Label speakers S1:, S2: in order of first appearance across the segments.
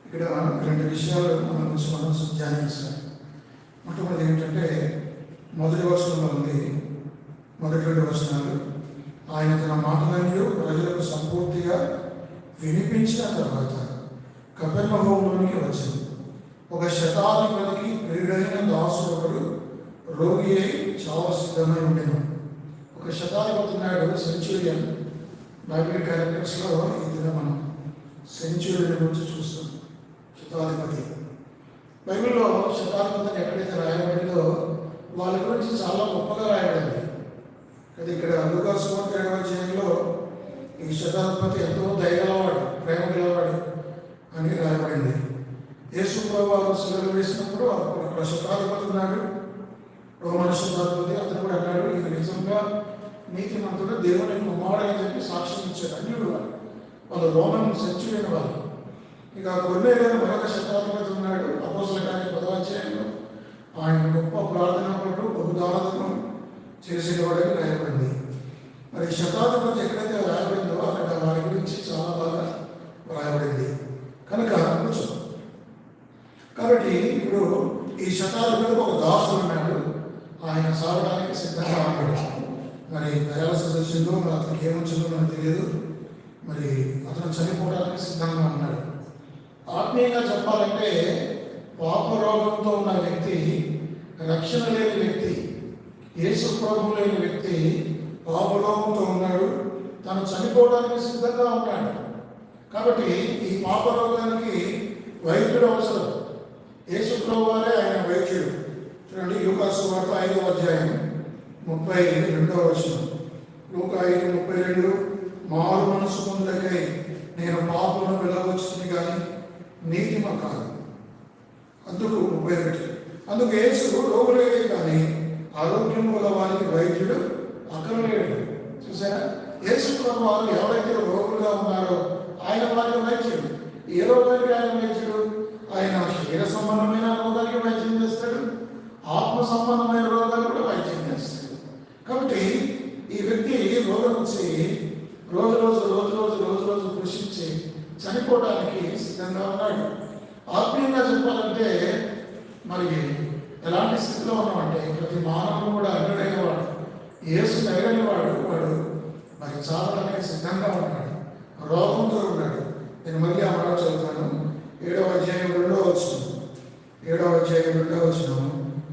S1: ఇక్కడ రెండు విషయాలు మనం ధ్యానించాలి. మొట్టమొదటి ఏంటంటే మొదటి వచనంలో ఉంది, మొదటి రెండు వచనాలు, ఆయన తన మాటలన్నీ ప్రజలకు సంపూర్తిగా వినిపించిన తర్వాత కపెర్నహూములోనికి వచ్చింది. ఒక శతాధిపతికి ప్రియుడైన దాసుడు ఒకడు రోగి అయి చావు సిద్ధమై ఉండేను. ఒక శతాధిపతి ఉన్నాడు, సెంచురియన్. బైబిల్ క్యారెక్టర్స్లో ఇది మనం సెంచురియన్ గురించి చూస్తాం. శతాధిపతి బైబిల్లో శతాధిపతిని ఎక్కడైతే రాయబడిందో వాళ్ళ గురించి చాలా గొప్పగా రాయబడింది. అది ఇక్కడ లూకా సువార్త 7వ అధ్యాయంలో ఈ శతాధిపతి ఎంతో దయగలవాడు, ప్రేమ గలవాడు అని రాయబడింది. యేసు ప్రభువు శిలువలో వేసినప్పుడు అక్కడ శతాధిపతి ఉన్నాడు, రోమన్ శతాధిపతి. అతను కూడా అన్నాడు, ఇది నిజంగా నీతిమంతుడు, దేవుని కుమారుడు అని చెప్పి సాక్ష్యం ఇచ్చాడు. అన్యుడు వాళ్ళు రోమన్ సెంచురియన్ వాళ్ళు. ఇక కొన్నేళ్ళని మరొక శతాధిపతి ఉన్నాడు, అపోస్తలుల కార్యం 10వ అధ్యాయంలో. ఆయన గొప్ప ప్రార్థనపడు, బహుదానము చేసేవాడని రాయబడింది. మరి శతాధిపతి ఎక్కడైతే రాయబడిందో అక్కడ వారి గురించి చాలా బాగా రాయబడింది కనుక కూర్చో. కాబట్టి ఇప్పుడు ఈ శతాధిపతికి ఒక దాసుడు ఉన్నాడు, ఆయన సాగడానికి సిద్ధంగా ఉన్నాడు. మరి డయాలసిస్ వచ్చిందో మరి అతనికి ఏమొచ్చిందో మనకు తెలియదు. మరి అతను చనిపోవడానికి సిద్ధంగా ఉన్నాడు. ఆత్మీయంగా చెప్పాలంటే పాపరోగంతో ఉన్న వ్యక్తి, రక్షణ లేని వ్యక్తి, యేసు ప్రభువు లేని వ్యక్తి పాపరోగంతో ఉన్నాడు, తను చనిపోవడానికి సిద్ధంగా ఉన్నాడు. కాబట్టి ఈ పాపరోగానికి వైద్యుడు అవసరం. యేసు ప్రభువు వారే ఆయన వైద్యుడు. చూడండి, లూకా సువార్త 5వ అధ్యాయం 32వ వచనం. లూకా 5:32, మారు మనసు పొందకై నేను పాపలను వెళ్ళవచ్చుని కానీ నీతిమ కాదు. అందుకు 31, అందుకు యేసు రోగులే కానీ ఆరోగ్యం గల వారికి వైద్యుడు అక్కర్లేడు. చూసారా, యేసు ప్రభువు వారు ఎవరైతే రోగులుగా ఉన్నారో ఆయన వారికి వైద్యుడు. ఏ రోగానికి ఆయన వైద్యుడు? ఆయన శరీర సంబంధమైన రోగానికి వైద్యం చేస్తాడు, ఆత్మ సంబంధమైన రోగాలు కూడా వైద్యం చేస్తాడు. కాబట్టి ఈ వ్యక్తి రోగం వచ్చి రోజు కృషించి చనిపోవడానికి సిద్ధంగా ఉన్నాడు. ఆత్మీయంగా చెప్పాలంటే మరి ఎలాంటి స్థితిలో ఉన్నామంటే ప్రతి మానవుడు కూడా అన్నుడైన వాడు, యేసు ఎరగని వాడు మరి చావడానికి సిద్ధంగా ఉన్నాడు, రోగంతో ఉన్నాడు. నేను మళ్ళీ ఆ మాట చదువుతాను. 7వ అధ్యాయం 2వ వచనం. 7వ అధ్యాయం 2వ వచనం.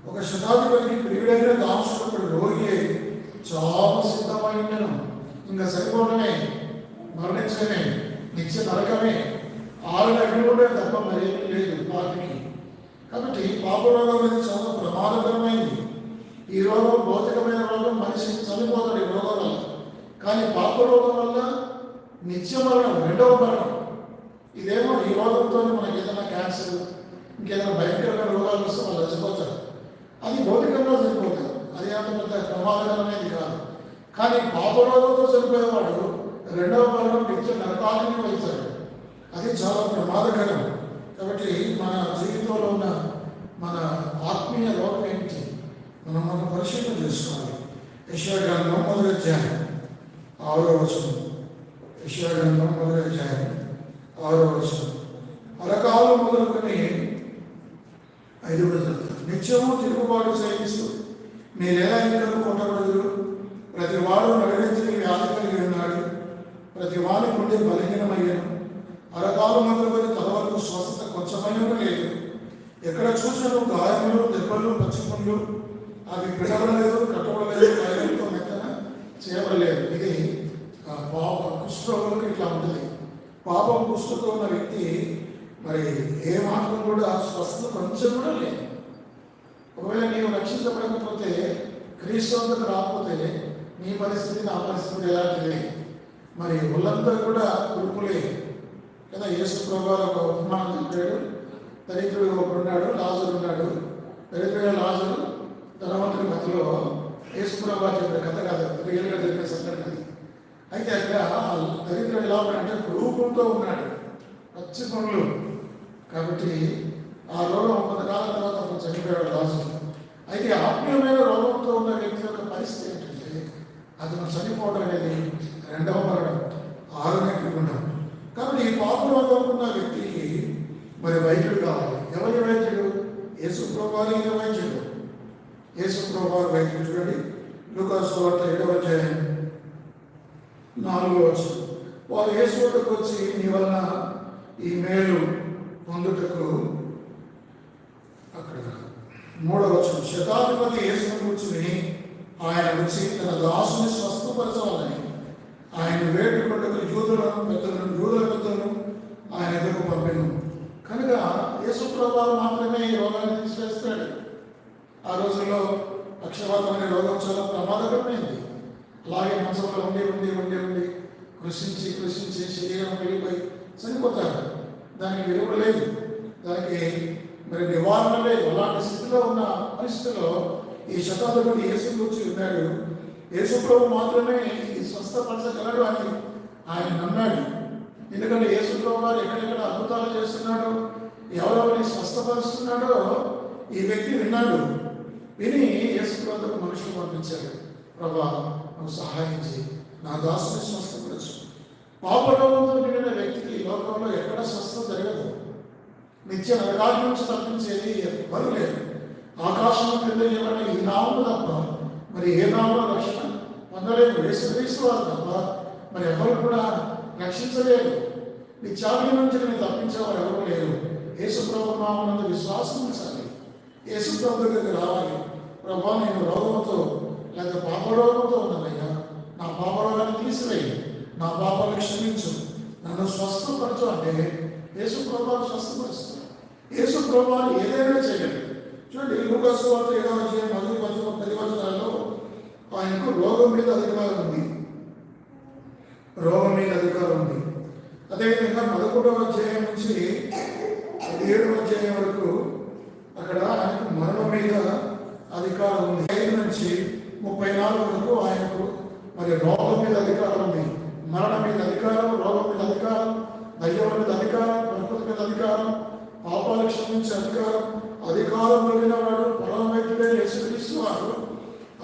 S1: ఒక శతాధిపతికి ప్రియుడైన దాసుడు రోగి అయి చావు సిద్ధమై ఉండెను. ఇంకా సరిపోవడమే, మరణించడమే, నిత్య నరకమే, 6 అగ్నిగుండే తప్ప మరేమీ లేదు పాపికి. కాబట్టి పాపరోగం అనేది చాలా ప్రమాదకరమైంది. ఈ రోగం భౌతికమైన రోగం, మనిషి చనిపోతాడు ఈ రోగం వల్ల. కానీ పాపరోగం వల్ల నిత్య మరణం, 2వ మరణం. ఇదేమో ఈ రోగంతో మనకి ఏదైనా క్యాన్సర్, ఇంకేదైనా భయంకరమైన రోగాలు వస్తే వాళ్ళు చచ్చిపోతారు. అది భౌతికంగా చనిపోతారు, అది అంత పెద్ద ప్రమాదకరమైనది కాదు. కానీ పాపరోగంతో చనిపోయేవాడు 2వ మరణం నిత్య నరకానికి వెళ్తాడు. అది చాలా ప్రమాదకరం. కాబట్టి మన జీవితంలో ఉన్న మన ఆత్మీయ రోగం ఏమిటి మనం పరిశీలన చేసుకోవాలి. యెషయా గ్రంథం 1వ అధ్యాయం 6వ వచనం. యెషయా గ్రంథం 1వ అధ్యాయం 6వ వచనం. అరకాలు మొదలుకొని 5వ వచనం. నిత్యము తిరుగుబాటు చేయిస్తూ మీరెలా ఇంకను కొట్టబడదురు. ప్రతి వాడు నడిపించి వ్యాధి కలిగి ఉన్నాడు, ప్రతి వాడి నుండి బలహీనమయ్యాను. అరకాలు మొదలుకొని తల వరకు స్వస్థత కొంచెమైనా లేదు. ఎక్కడ చూసినను గాయములు, దెబ్బలు, పచ్చిపండ్లు, అవి పిడవడలేదు, కట్టబడలేదు, గాయాలతో మెత్తన చేయబడలేదు. ఇది కుష్ఠరోగులకు ఇట్లా ఉంటుంది. పాపం కుష్ఠతో ఉన్న వ్యక్తి మరి ఏ మాత్రం కూడా స్వస్థత కొంచెం కూడా లేదు. ఒకవేళ నీవు రక్షించబడకపోతే, క్రీస్తువుకు రాకపోతే నీ పరిస్థితి నా పరిస్థితి ఎలాంటిది? మరి ఒళ్ళంతా కూడా కురుకులే కదా. యేసు ప్రభువు ఒక ఉపమానం చెప్పాడు. దరిద్రుడు ఒకడున్నాడు, లాజరు ఉన్నాడు. దరిద్రుడు లాజరు ధనవంతుడి మధ్యలో యేసు ప్రభువు చెప్పిన కథ కాదు, రియల్గా జరిగిన సంఘటన. అయితే అక్కడ దరిద్రుడు ఎలా ఉన్నాడంటే రూపంతో ఉన్నాడు, పచ్చి పనులు. కాబట్టి ఆ రోగం కొంతకాలం తర్వాత అతను చనిపోయాడు లాజరు. అయితే ఆత్మీయమైన రోగంతో ఉన్న వ్యక్తి యొక్క పరిస్థితి ఏంటంటే అతను చనిపోవడం అనేది 2వ మరణం, 6 నెలలు ఉండడం. కాబట్టి ఈ పాపరోగం ఉన్న వ్యక్తికి మరి వైద్యుడు కావాలి. ఎవరి వైద్యుడు? యేసు ప్రభువారి వైద్యుడు. యేసు ప్రభువారి వైద్యుడు. చూడండి లూకాసు సువార్త 7వ అధ్యాయం 4వ వచనం. వారు యేసు వద్దకు వచ్చి, నీ వలన ఈ మేలు పొందుటకు, అక్కడ 3వ వచనం, శతాధిపతి యేసును గురించి విని ఆయన వచ్చి తన దాసుని స్వస్థపరచాలని ఆయన వేడుకొండకు యూదుల పెద్దలను ఆయన ఎదురుకు పంపెను. కనుక యేసు ప్రభువు మాత్రమే ఈ రోగాన్ని తీసివేస్తాడు. ఆ రోజుల్లో పక్షవాతం అనే రోగం చాలా ప్రమాదకరమైంది. అలాగే మంచంలో ఉండి కృషించి శరీరం వెళ్ళిపోయి చనిపోతారు. దానికి విలువ లేదు, దానికి మరి నివారణ లేదు. అలాంటి స్థితిలో ఉన్న పరిస్థితిలో ఈ శతాధిపతి యేసు గురించి ఉన్నాడు. యేసు ప్రభు మాత్రమే ఈ స్వస్థపరచగలడు అని ఆయన నమ్మాడు. ఎందుకంటే యేసు ప్రభు వారు ఎక్కడెక్కడ అద్భుతాలు చేస్తున్నాడో, ఎవరెవరిని స్వస్థపరుస్తున్నాడో ఈ వ్యక్తి విన్నాడు. విని యేసు ప్రభువుకు మనుషులు పంపించాడు. ప్రభా, నువ్వు సహాయం చేయి, నా దాసుని స్వస్థపరచు. పాపరోగంతో నిండిన వ్యక్తికి లోకంలో ఎక్కడ స్వస్థత జరగదు. నిత్య నరకాల నుంచి తప్పించేది ఎవ్వరూ లేదు. ఆకాశం క్రింద ఏమైనా ఈ నామము తప్ప మరి ఏ నామంలో రక్షణ పొందలేదు. యేసుక్రీస్తు వారు తప్ప మరి ఎవరు కూడా రక్షించలేదు. నీ చావుల నుంచి నేను తప్పించేవారు ఎవరు లేరు. యేసు ప్రభు నామమునందు విశ్వాసం ఉంచాలి. యేసు ప్రభు దగ్గరికి రావాలి. ప్రభా, నేను రోగంతో లేదా పాపరోగంతో ఉన్నానయ్యా, నా పాపరోగాన్ని తీసివేయి, నా పాపాలను క్షమించు, నన్ను స్వస్థపరచు అంటే యేసు ప్రభువారు స్వస్థపరుస్తారు. యేసు ప్రభువారు ఏదైనా చేయండి. చూడండి లూకాసు సువార్త 7వ అధ్యాయం 10 వచనాల్లో ఆయనకు రోగం మీద అధికారం ఉంది. అదేవిధంగా 11వ అధ్యాయం నుంచి 17వ అధ్యాయం వరకు అక్కడ ఆయనకు మరణం మీద అధికారం ఉంది. 5 నుంచి 34 వరకు ఆయనకు మరి రోగం మీద అధికారం ఉంది. మరణం మీద అధికారం, రోగం మీద అధికారం, దయ్యం మీద అధికారం, ప్రకృతి మీద అధికారం, పాపాలు క్షమించే అధికారం కలిగిన వాడు పరమవైద్యుడే యేసుక్రీస్తు వారు.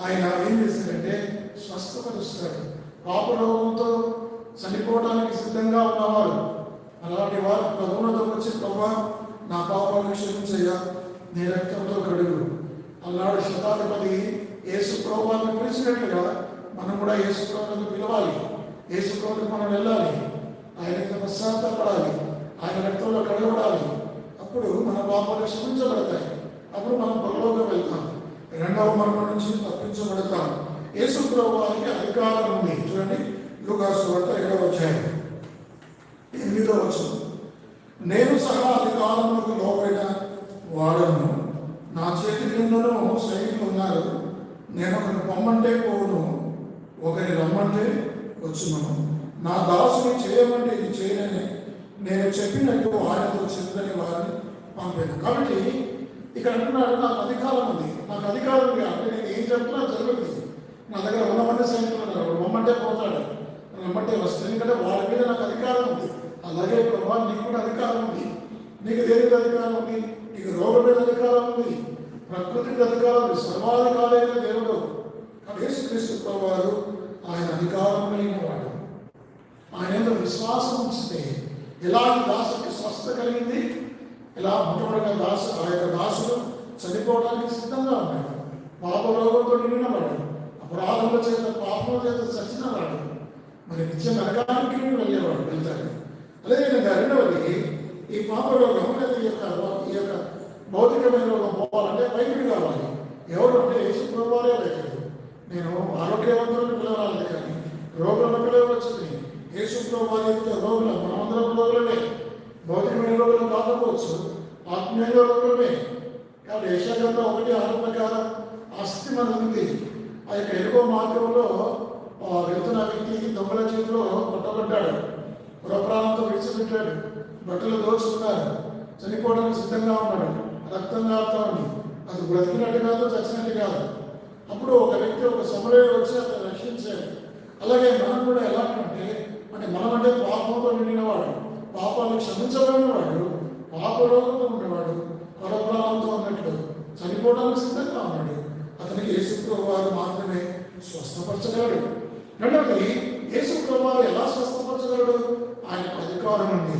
S1: ఆయన ఏం చేశాడంటే స్వస్థపరుస్తాడు. పాపరోగంతో చనిపోవడానికి సిద్ధంగా ఉన్నవారు, అలాంటి వారు ప్రభువునతో వచ్చి, ప్రభా, నా పాపాలను క్షమించయ్యా, నీ రక్తంతో కడుగు అన్నాడు శతాధిపతి. యేసు ప్రభువుని పిలిచినట్లుగా మనం కూడా యేసు ప్రభువును పిలవాలి. యేసు ప్రభువుకి మనం వెళ్ళాలి. ఆయనకి పశ్చాత్తాపడాలి, ఆయన రక్తంలో కడగబడాలి. అప్పుడు మన పాపాలు క్షమించబడతాయి. అప్పుడు మనం పరలోకం వెళ్తాం, రెండవ మరణం నుంచి తప్పించబడతాం. యేసు ప్రభువుకి అధికారం ఉంది. చూడండి లూకాసు సువార్త 7వ అధ్యాయం 8వ వచనం, నేను సహా అధికారములకు లోబడిన వాడను, నా చేతి క్రిందను సైనికులు ఉన్నారు. నేను ఒకరిని పొమ్మంటే పోను, ఒకరిని రమ్మంటే వచ్చును. నా దాసుని చేయమంటే ఇది చేయనని నేను చెప్పినట్టు ఆయనతో చెందని వారిని పంపాను. కాబట్టి ఇక్కడ అంటున్నాడు, నాకు అధికారం ఉంది, నాకు అధికారం ఉంది అంటే నేను ఏం చెప్తున్నా జరుగుతుంది. నా దగ్గర ఉన్నమంటే సైనికులు ఉన్నారు, రమ్మంటే పోతాడు, రమ్మంటే వస్తుంది. ఎందుకంటే వాళ్ళ మీద నాకు అధికారం ఉంది. అలాగే ప్రభా, నీకు కూడా అధికారం ఉంది. నీకు దేని మీద అధికారం ఉంది? నీకు రోగం మీద అధికారం ఉంది, ప్రకృతి మీద అధికారం ఉంది. సర్వాధికారైన దేవుడు యేసుక్రీస్తు ప్రభువారు ఆయన అధికారం కలిగిన వాడు. ఆయన ఎంత విశ్వాసం ఉంచితే ఎలాంటి దాసుకి స్వస్థత కలిగింది. ఇలా మొట్టమొదటిగా ఆ యొక్క దాసుడు చనిపోవడానికి సిద్ధంగా ఉన్నాడు. పాపరోగంతో నిండినవాడు, అపరాధముల చేత పాపముల చేత చచ్చినవాడు, మరి నిత్య నరకానికి వెళ్తాడు. అదేవిధంగా రెండవది, ఈ పాపరోగం లేదా ఈ యొక్క భౌతికమైన రోగం పోవాలంటే వైద్యుడు కావాలి. ఎవరు అంటే యేసు ప్రభువారే వైద్యుడు. నేను ఆరోగ్యవంతులను పిలవాలి కానీ రోగులను పిలవచ్చుని. యేసు ప్రభువారు రోగులు, మనమందరం రోగులమే. భౌతికమైన రోగులు కాకపోవచ్చు, ఆత్మీయంగా రోగులమే. కాబట్టి యెషయా 1:6 ప్రకారం ఆ స్థితి మనకు ఉంది. ఆ యొక్క ఎలుగో మార్గంలో వెళ్తున్న వ్యక్తి దొంగల చేతిలో కొట్టబడ్డాడు, పురప్రాణంతో విడిచిపెట్టాడు, బట్టలు దోచుకున్నారు, చనిపోవడానికి సిద్ధంగా ఉన్నాడు, రక్తం కారుతా ఉంది. అది బ్రతికినట్టు కాదు, చచ్చినట్టు కాదు. అప్పుడు ఒక వ్యక్తి, ఒక సమరయుడు వచ్చి అతను రక్షించాడు. అలాగే మనం కూడా ఎలాంటి అంటే మనం అంటే పాపంతో నిండినవాడు, పాపాలను క్షమించబడినవాడు, పాపరోగంతో ఉన్నవాడు, పరప్రాణంతో ఉన్నట్లు చనిపోవడానికి సిద్ధంగా ఉన్నాడు. అతనికి యేసు ప్రభువారు మాత్రమే స్వస్థపరచగలడు. రెండవది, యేసు ప్రభువారు ఎలా స్వస్థపరచగలడు? ఆయనకు అధికారం ఉంది.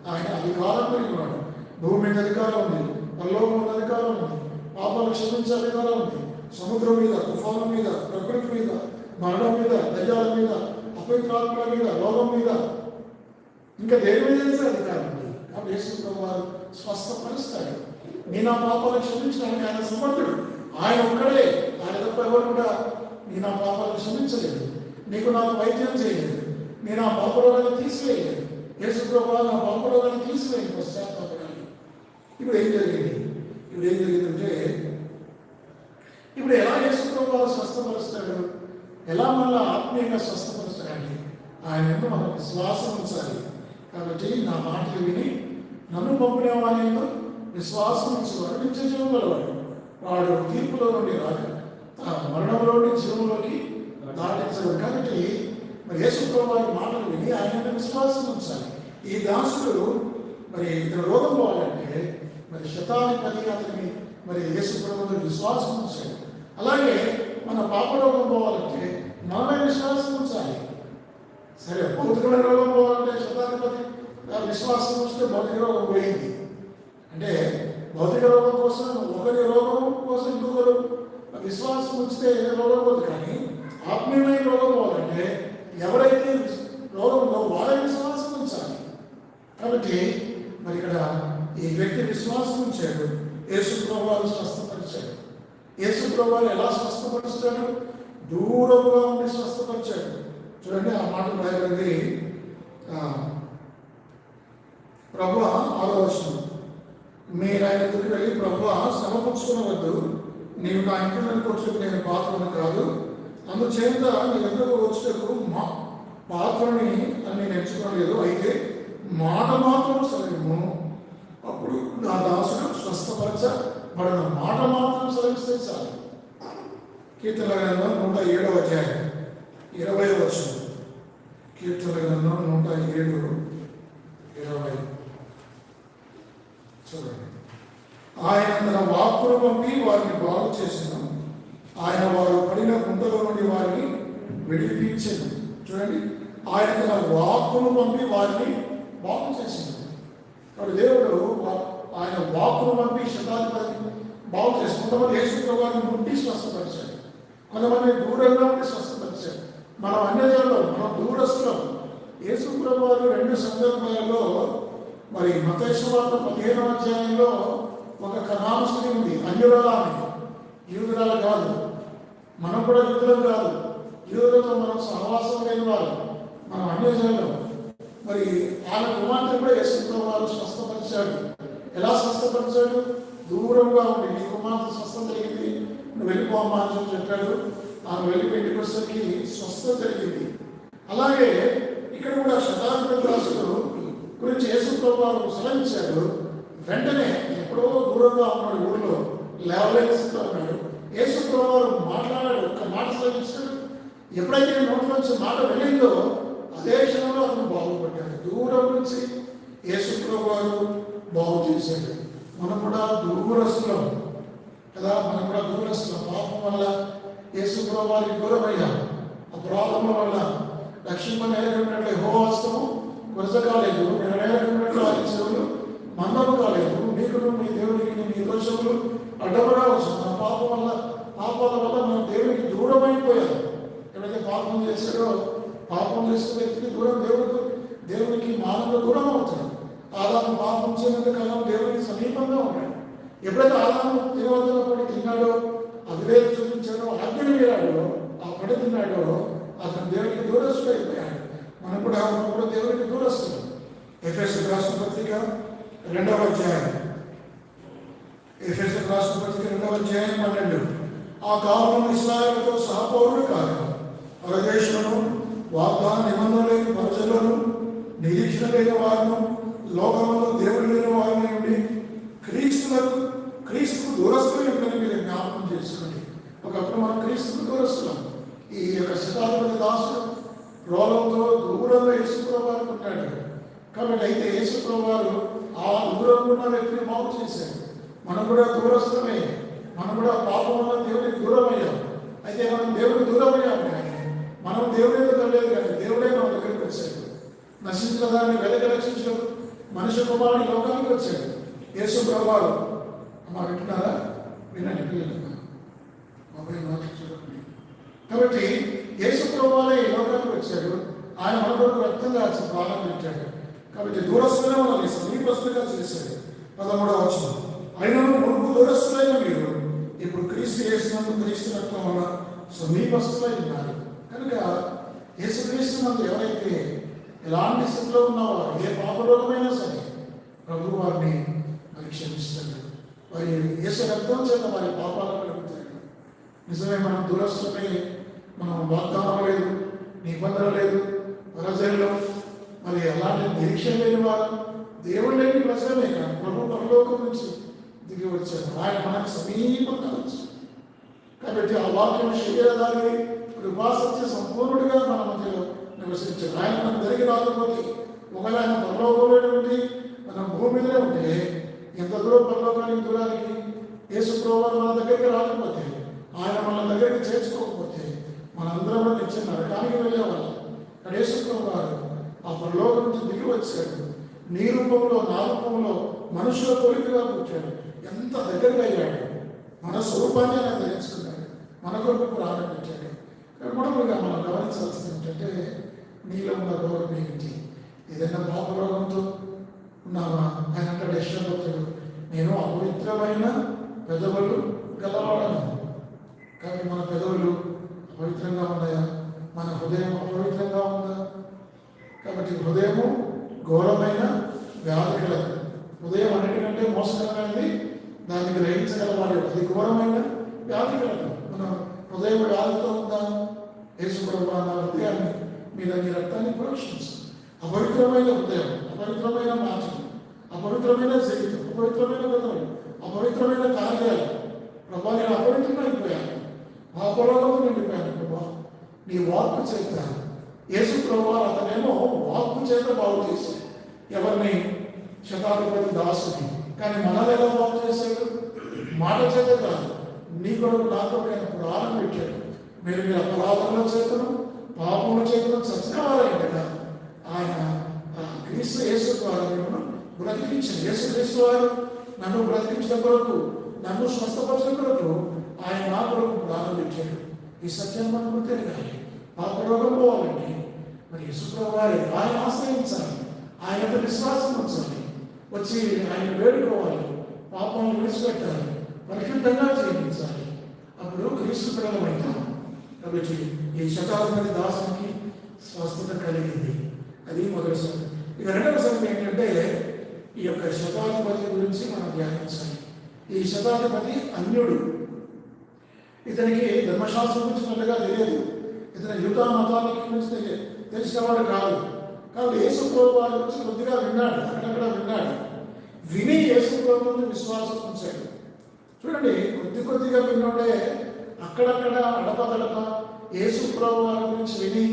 S1: ఆయన అధికారం కలిగినవాడు. భూమి మీద అధికారం ఉంది, పరలోకం మీద అధికారం ఉంది, పాపాలు క్షమించే అధికారం ఉంది, సముద్రం మీద, తుఫాను మీద, ప్రకృతి మీద, మరణం మీద, దయ్యాల మీద, అపవిత్రాత్మల మీద, రోగం మీద, ఇంకా దేని మీద చేసే అధికారం ఉంది. కాబట్టి యేసు ప్రభువు వారు స్వస్థపరుస్తాడు. నీ నా పాపాలు క్షమించడానికి ఆయన సమర్థుడు. ఆయన ఒక్కడే, ఆయన తప్ప ఎవరు కూడా నీ నా పాపాలు క్షమించలేదు, నీకు నాకు వైద్యం చేయలేదు, నీ నా పాపరోగాన్ని తీసివేయలేదు. యేసు ప్రభువు నా పాపరోగాన్ని తీసివేయండి పశ్చాత్తాపడాలి. ఇప్పుడు ఏం జరిగిందంటే ఇప్పుడు ఎలా యేసు ప్రభువు స్వస్థపరుస్తాడు, ఎలా మళ్ళీ ఆత్మీయంగా స్వస్థపరుస్తాడండి? ఆయన ఎందు మనం విశ్వాసం ఉంచాలి. కాబట్టి నా మాటలు విని నన్ను పంపిన వాని విశ్వాసం ఉంచేవాడు నిత్య జీవం గలవాడు. వాడు తీర్పులో నుండి రాడు, మరణంలో నుండి జీవంలోకి దాటించడు. కాబట్టి మరి యేసు ప్రభువు మాటలు విని ఆయన విశ్వాసం ఉంచాలి. ఈ దాసుడు మరి ఇతను రోగం పోవాలంటే మరి శతాధిపతి అతని మరి యేసు ప్రభువులో విశ్వాసం ఉంచాలి. అలాగే మన పాపరోగం పోవాలంటే మనమే విశ్వాసం ఉంచాలి. సరే, భౌతికమైన రోగం పోవాలంటే శతాధిపతి విశ్వాసం ఉంచితే భౌతిక రోగం పోయింది అంటే, భౌతిక రోగం కోసం ఒకరి రోగం కోసం ఇంకొకరు విశ్వాసం ఉంచితే రోగం పోదు. కానీ ఆత్మీయమైన రోగం పోవాలంటే ఎవరైతే రోగం ఉందో వాళ్ళ విశ్వాసం ఉంచాలి. కాబట్టి మరి ఇక్కడ ఈ వ్యక్తి విశ్వాసం ఉంచాడు, యేసు ప్రభువు స్వస్థపరిచాడు. యేసు ప్రభువు ఎలా స్వస్థపరుస్తాడు? దూరంగా ఉండి స్వస్థపరిచాడు. చూడండి, ఆ మాట రాయబడింది ప్రభువా 6వ వచనం, మీరు ఆయన ఎదుటికి వెళ్ళి ప్రభువా శ్రమపుచ్చుకునవద్దు, నీవు నా ఇంటిలోకి వచ్చేది నేను పాత్రను కాదు, అందుచేత నీ ఎందుకు వచ్చేటకు మా పాత్రని అని నేను ఎంచుకోలేదు, అయితే మాట మాత్రం సెలవు, అప్పుడు నా దాసుడు స్వస్థపరచబడిన మాట మాత్రం సెలవిస్తే చాలు. కీర్తనల గ్రంథం 107వ అధ్యాయం 20వ వచనం. కీర్తనల గ్రంథం 107:20 చూడండి. ఆయన తన వాక్కును పంపి వారిని బాగు చేసిన, ఆయన వారు పడిన గుంటలో నుండి వారిని విడిపించను. చూడండి, ఆయన తన వాక్కును పంపి వారిని బాగు చేసింది. కాబట్టి దేవుడు ఆయన వాక్కును పంపి శతాధిపతి బాగు చేసి, కొంతమంది యేసు ప్రభువుని ముట్టి స్వస్థపరిచాడు, కొంతమంది దూరంగా ఉండి స్వస్థపరిచాడు. మనం అన్యజనులు, మనం దూరస్తులం. యేసు ప్రభువు 2 సందర్భాలలో మరి మత్తయి సువార్త 15వ అధ్యాయంలో ఒక కనాను స్త్రీ ఉంది, అన్యురాలు, యూదురాలు కాదు. మనం కూడా యూదులం కాదు, యూదులతో మనం సహవాసం లేని వారు, మనం అన్యజనులు. మరి ఆమె కుమార్తె కూడా యేసు ప్రభువు స్వస్థపరిచాడు. ఎలా స్వస్థపరిచాడు? దూరంగా ఉండి, నీ కుమార్తె స్వస్థత జరిగింది, నువ్వు వెళ్ళిపోమ్మా అని చెప్పాడు. ఆమె వెళ్ళి ఇంటికి వచ్చేసరికి స్వస్థత జరిగింది. అలాగే ఇక్కడ కూడా శతాధిపతి దాసుడు గురించి యేసు ప్రభువు సెలవించాడు. వెంటనే ఎప్పుడో దూరంగా ఉన్నాడు, ఊళ్ళో లేవలేని స్థితిలో ఉన్నాడు. యేసు ప్రభువు మాట్లాడాడు, ఒక మాట సెలవించాడు. ఎప్పుడైతే నోట్లోంచి మాట వెళ్ళిందో అదే క్షణంలో అతను బాగుపడ్డాడు. దూరం నుంచి యేసు ప్రభువు బాగు చేశాడు. మనం కూడా దూరస్తులం కదా, మనం కూడా దూరస్తులం. పాపం వల్ల యేసు ప్రభువుకి దూరమయ్యాం. అపరాధముల వల్ల రక్షింపనేరకున్నట్లు యెహోవా హస్తము కొరత కాలేదు, నెరవేరకున్నట్లు ఆయన చెవులు మందము కాలేదు. నీకును నీ దేవునికి నీ దోషములు అడ్డపడవచ్చు. మన పాపాల వల్ల మనం దేవునికి దూరం అయిపోయాం. ఎప్పుడైతే పాపం చేశాడో, పాపం చేసిన వ్యక్తికి దూరం, దేవునికి మానవులు దూరం అవుతాడు. ఆదాము పాపం చేయనంత కాలం దేవునికి సమీపంగా ఉన్నాడు. ఎప్పుడైతే ఆదాము తినవద్దనప్పుడు తిన్నాడో, అవివేక చూపించాడో, ఆజ్ఞను మీరాడో, ఆ పడి తిన్నాడో, అతను దేవునికి దూరస్తుడు అయిపోయాడు. మనం కూడా దేవునికి దూరస్తున్నాం. ఎఫెసీయులకు రాసిన పత్రిక 2వ అధ్యాయం, ఎఫెసీయులకు రాసిన పత్రిక 2వ అధ్యాయం 12. ఆ కాలంలో ఇశ్రాయేలుతో సహపౌరుడు కాదు, పరదేశులను, వాగ్దాన నిబంధన లేని ప్రజలను, నిరీక్షణ లేని వారిను, లోకంలో దేవుడు లేని వారిని నుండి క్రీస్తుకు దూరస్తులు ఉందని మీరు జ్ఞాపకం చేసుకోండి. ఒకప్పుడు మనం క్రీస్తుకు దూరస్తున్నాం. ఈ యొక్క శతాధిపతి దాసుడు రోగంతో దూరంగా యేసు ప్రభువు ఉంటాడు. కాబట్టి అయితే యేసు ప్రభువు ఆ దూరంగా ఉన్న వ్యక్తిని బాగు చేశాడు. మనం కూడా దూరస్తులమే, మనం కూడా పాపం వల్ల దేవుడికి దూరం అయ్యాం. అయితే మనం దేవుడికి దూరం అయ్యాం, కానీ మనం దేవుడే తెలియదు, కానీ దేవుడే మన దగ్గరికి వచ్చాడు. నశించిన దాన్ని వెలకి రక్షించడం మనిషి కుమారుడు లోకానికి వచ్చాడు. యేసు ప్రభువారు అమ్మ వింటున్నారా? వినండి పిల్లలు, మొబైల్ మాత్రం చూడండి. కాబట్టి యేసు ప్రభువారే ఈ లోకానికి వచ్చాడు. ఆయన మన కొరకు రక్తం కాల్చి ప్రాణం పెట్టాడు. కాబట్టి దూరస్తులే మనల్ని సమీపస్తులుగా చేశాడు. 13వ వచనం, అయినను మునుపు దూరస్తులైన మీరు ఇప్పుడు క్రీస్తు యేసునందు క్రీస్తు రక్తం వల్ల సమీపస్తులై ఉన్నారు. కనుక యేసుక్రీస్తు నందు ఎవరైతే ఎలాంటి స్థితిలో ఉన్నావో, ఏ పాపరోగమైనా సరే ప్రభు వారిని మరి క్షమిస్తాడు. వారి యేసు రక్తం చేత వారి పాపాలు కలుగుతాడు. నిజమే, మనం దూరస్తులమే, మనం వాగ్దానం లేదు, నిబంధన లేదు, ప్రజల్లో మరి అలాంటి నిరీక్షణ లేని వారు, దేవుడు లేని ప్రజలమే. కానీ ప్రభు పరలోకం నుంచి దిగి వచ్చాడు. ఆయన మనకు సమీపంగా వచ్చాడు. కాబట్టి ఆ వాక్యం శరీరధారి కృపాసత్య సంపూర్ణుడిగా మన మధ్యలో నివసించాడు. ఆయన మనం జరిగి రాకపోతే, ఒకవేళ ఆయన పరలోకంలోనే ఉండి మనం భూమి మీదనే ఉంటే, ఎంత దూరం పరలోకానికి దూరానికి యేసు ప్రభువు మన దగ్గరికి రాకపోతే, ఆయన మన దగ్గరికి చేర్చుకోకపోతే మనందరం నిత్యం నరకానికి వెళ్ళేవాళ్ళం. ఇక్కడ యేసు ప్రభువు ఆ పరలోకం నుంచి దిగి వచ్చాడు. నీ రూపంలో, నా రూపంలో మనుషుల పోలికగా పుట్టాడు. ఎంత దగ్గరగా అయ్యాడు. మన స్వరూపాన్ని ఆయన తెలుసుకున్నాడు. మన కొరకు ప్రాణం పెట్టాడు. మొదలుగా మనం గమనించాల్సింది ఏంటంటే, నీలో ఉన్న రోగం ఏమిటి? ఏదైనా పాపరోగంతో ఉన్నామా? ఆయన అంటాడు యెషయా, నేను అపవిత్రమైన పెదవులు గలవాడను. కాబట్టి మన పెదవులు అపవిత్రంగా ఉన్నాయా? మన హృదయం అపవిత్రంగా ఉందా? కాబట్టి హృదయము ఘోరమైన వ్యాధి కలదు. హృదయం అన్నిటికంటే మోసకరమైనది, దాన్ని గ్రహించగలవాడు. అది ఘోరమైన వ్యాధి కలదు. మన హృదయం వ్యాధితో ఉందా? యేసు ప్రభువా, నా హృదయాన్ని మీద నీ రక్తాన్ని పరీక్షించు. అపవిత్రమైన హృదయం, అపవిత్రమైన మాటలు, అపవిత్రమైన జీవితం, అపవిత్రమైన బతుకులు, అపవిత్రమైన కార్యాలు. ప్రభా, నేను అపవిత్రమైపోయాను, పాపరోగంతో నిండిపోయాను. ప్రభా, నీ వాక్కు చేత. యేసు ప్రభువా అతనేమో వాక్కు చేత బాగు చేశాడు. ఎవరిని? శతాధిపతి దాసుని. కానీ మనల్ని ఎలా బాగు చేశాడు? మాట చేత కాదు, నీ కొరకు నా కొరకు ఆయన ప్రాణం పెట్టాడు. మీరు మీ అపరాధముల చేతను పాపముల చేతను చచ్చిన వారైండగా ఆయన క్రీస్తు యేసు ద్వారా మిమ్మల్ని బ్రతికించాడు. యేసు క్రీస్తు వారు నన్ను బ్రతికించిన కొరకు, నన్ను స్వస్థపరిచిన కొరకు ఆయన నా కొరకు ప్రాణం పెట్టాడు. ఈ సత్యాన్ని మనకు తెలియాలి. పాపరోగం పోవాలండి మరి యేసు ప్రభువు వారి ఆయన ఆశ్రయించాలి, ఆయనతో విశ్వాసం ఉంచాలి, వచ్చి ఆయన వేడుకోవాలి, పాపాలను విడిచిపెట్టాలి, పరిశుద్ధంగా జీవించాలి. అప్పుడు క్రీస్తు పిల్లలం అవుతాం. కాబట్టి ఈ శతాధిపతి దాసునికి స్వస్థత కలిగింది. అది మొదటి సంగతి. ఇక రెండవ సంగతి ఏంటంటే, ఈ యొక్క శతాధిపతి గురించి మనం ధ్యానించాలి. ఈ శతాధిపతి అన్యుడు. ఇతనికి ధర్మశాస్త్రం గురించి పెద్దగా తెలియదు. ఇతను యూదా మతానికి గురించి తెలిసినవాడు కాదు. కాబట్టి యేసు ప్రభువు వారి గురించి కొద్దిగా విన్నాడు, అక్కడక్కడ విన్నాడు. విని యేసు ప్రభువుని విశ్వాసం ఉంచాడు. చూడండి, కొద్దిగా విన్నాడే అక్కడక్కడ అడపదడప యేసు ప్రభువు వారి గురించి విని,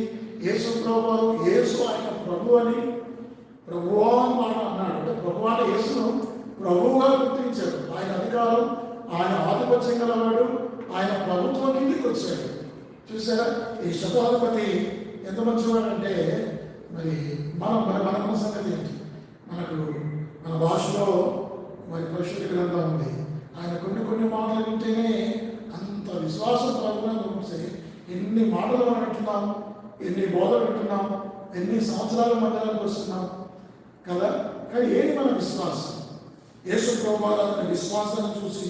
S1: యేసు ప్రభువు వారు యేసు ఆయన ప్రభు అని ప్రభువా మాట అన్నాడు. అంటే ప్రభు అంటే యేసును ప్రభువుగా గుర్తించాడు. ఆయన అధికారం, ఆయన ఆధిపత్యం గలవాడు, ఆయన ప్రభుత్వం కిందికి వచ్చాడు. చూసారా, ఈ శతాధిపతి ఎంత మంచివాడంటే, మరి మన సంగతి ఏంటి? మనకు మన భాషలో మరి పరిశుద్ధ గ్రంథం ఉంది. ఆయన కొన్ని మాటలు వింటేనే అంత విశ్వాసం ప్రభుత్వం ఉంటే, ఎన్ని మాటలు మనం వింటున్నాం, ఎన్ని బోధలు వింటున్నాం, ఎన్ని సంవత్సరాల మధ్యలోకి వస్తున్నాం కదా. కానీ ఏది మన విశ్వాసం? యేసు ప్రభువు అతని విశ్వాసాన్ని చూసి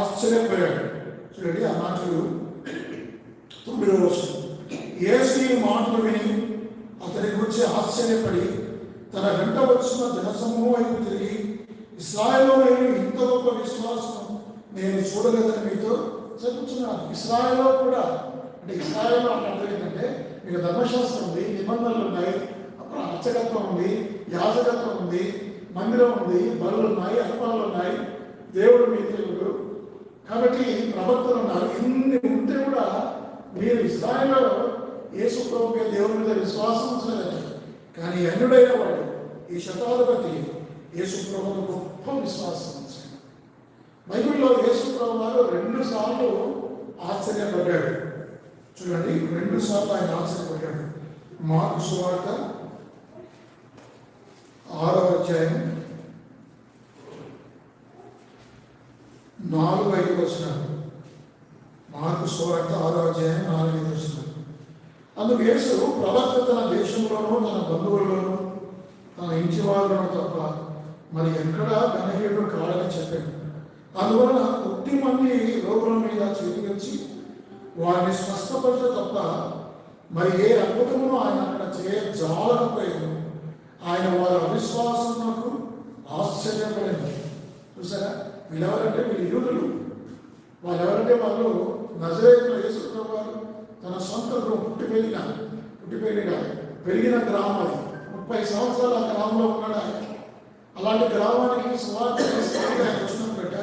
S1: ఆశ్చర్యపోయాడు. చూడండి ఆ మాటలు 9వ వచనం. యేసు ఈ మాటలు విని అతని గురించి ఆశ్చర్యపడి తన వెంట వచ్చిన జనసమూహం వైపు తిరిగి, ఇశ్రాయేలులో నేను ఇంత గొప్ప విశ్వాసం నేను చూడలేదని మీతో చెప్పుచున్నాను. ఇశ్రాయేలులో కూడా, అంటే ఇశ్రాయేలు అంటే ఏంటంటే, మీకు ధర్మశాస్త్రం ఉంది, నిబంధనలు ఉన్నాయి, అప్పుడు అర్చకత్వం ఉంది, యాజకత్వం ఉంది, మందిరం ఉంది, బలులు ఉన్నాయి, అర్పణలు ఉన్నాయి, దేవుడు మీ దేవుడు. కాబట్టి ప్రవక్తలు ఉన్నారు. ఇన్ని ఉంటే కూడా మీరు ఇశ్రాయేలులో యేసు ప్రభువుకి దేవుని మీద విశ్వాసం ఉంచలేదంట. కానీ అన్యుడైన వాడు ఈ శతాధిపతి యేసు ప్రభువుకు గొప్ప విశ్వాసం ఉంచాడు. బైబిల్లో యేసు ప్రభు వారు 2 సార్లు ఆశ్చర్యపడ్డాడు. చూడండి, 2 సార్లు ఆయన ఆశ్చర్యపడ్డాడు. మార్కు సువార్త 6వ అధ్యాయం 4-5 వచనాలు. మార్కు సువార్త 6వ అధ్యాయం 4-5 వచనాలు. అందుకు యేసు ప్రవక్త తన దేశంలోనూ తన బంధువుల్లోనూ తన ఇంటి వారిలోనూ తప్ప మరి ఎక్కడా ఘనహీనుడు కాడని చెప్పాడు. అందువలన కొద్ది మంది రోగుల మీద చేతికించి వారిని స్వస్థపరచ తప్ప మరి ఏ అద్భుతమును ఆయన అక్కడ చేయజాలకపోయాడు. ఆయన వారి అవిశ్వాసమునకు ఆశ్చర్యపడింది. చూసారా, వీళ్ళెవరంటే వీళ్ళు యూదులు. వాళ్ళెవరంటే వాళ్ళు నజరేతులో యేసు ప్రభువు తన సొంత పెరిగిన గ్రామం అది. 30 సంవత్సరాలు ఆ గ్రామంలో ఉన్నాడు ఆయన. అలాంటి గ్రామానికి సువార్త వచ్చినట్ట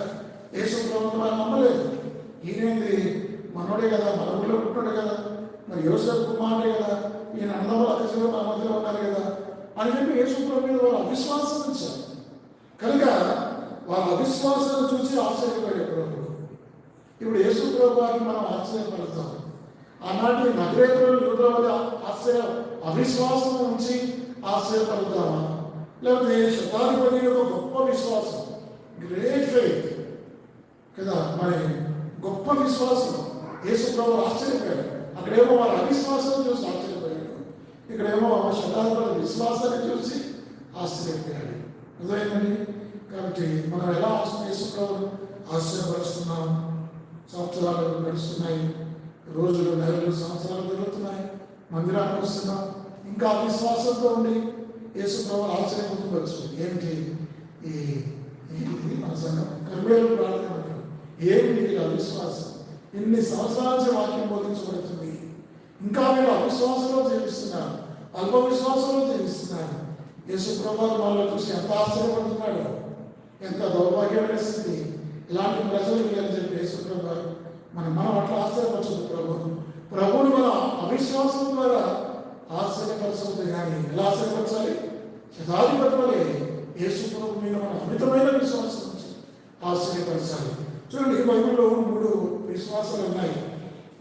S1: యేసు ప్రభువు వాళ్ళు నమ్మలేదు. ఈయనేంది మనోడే కదా, మన ఊళ్ళో పుట్టాడు కదా, మరి యోసేపు కుమారుడే కదా, ఈయన అన్నదమ్ముల అతిశయం మన మధ్యలో ఉన్నారు కదా అని చెప్పి యేసు ప్రభు మీద వాళ్ళు అవిశ్వాసం ఇచ్చారు. కనుక వాళ్ళ అవిశ్వాసాన్ని చూసి ఆశ్చర్యపడే ప్రభు. ఇప్పుడు యేసు ప్రభువారికి మనం ఆశ్చర్యపడతాం. ఆనాటి నగరేతులు యూదుల అవిశ్వాసం ఉంచి ఆశ్చర్యపడతామా, లేకపోతే శతాధిపతి యొక్క గొప్ప విశ్వాసం, గ్రేట్ ఫెయిత్ కదా, మరి గొప్ప విశ్వాసం యేసు ప్రభు ఆశ్చర్యపోయాడు. అక్కడేమో వాళ్ళ అవిశ్వాసాన్ని చూసి ఆశ్చర్యపోయాడు, ఇక్కడేమో శతాధిపతి విశ్వాసాన్ని చూసి ఆశ్చర్యపోయాడు. అర్థమైందండి. కాబట్టి మనం ఎలా యేసు ప్రభువును ఆశ్చర్యపరుస్తున్నాం? సంవత్సరాలు నడుస్తున్నాయి, రోజులు, నెలలు, సంవత్సరాలు తిరుగుతున్నాయి, మందిరానికి వస్తున్నాం. ఇంకా అవిశ్వాసంతో ఉండి యేసు ప్రభువును ఆశ్చర్యపోతుండొచ్చు. ఏమిటి మన సంఘం కర్మేలు ప్రార్థన అంటారు. ఏమిటి వీళ్ళ అవిశ్వాసం? ఇన్ని సంవత్సరాల నుంచి వాక్యం బోధించబడుతుంది, ఇంకా వీళ్ళు అవిశ్వాసంలో జీవిస్తున్నారు, అల్ప విశ్వాసంలో జీవిస్తున్నారు. యేసు ప్రభువు మనలో చూసి ఎంత ఆశ్చర్యపడుతున్నాడు, ఎంత దౌర్భాగ్యమైన స్థితి. ఇలాంటి ప్రజలు వీళ్ళని చెప్పి యేసు ప్రభువు మనం అట్లా ఆశ్చర్యపరచదు. ప్రభువుని మన అవిశ్వాసం ద్వారా ఆశ్చర్యపరచవద్దు. కానీ ఎలా ఆశ్చర్యపరచాలి? శతాధిపతి వలె యేసు ప్రభు మీద మన అమితమైన విశ్వాసం నుంచి ఆశ్చర్యపరచాలి. చూడండి, బైబిల్లో 3 విశ్వాసాలు ఉన్నాయి.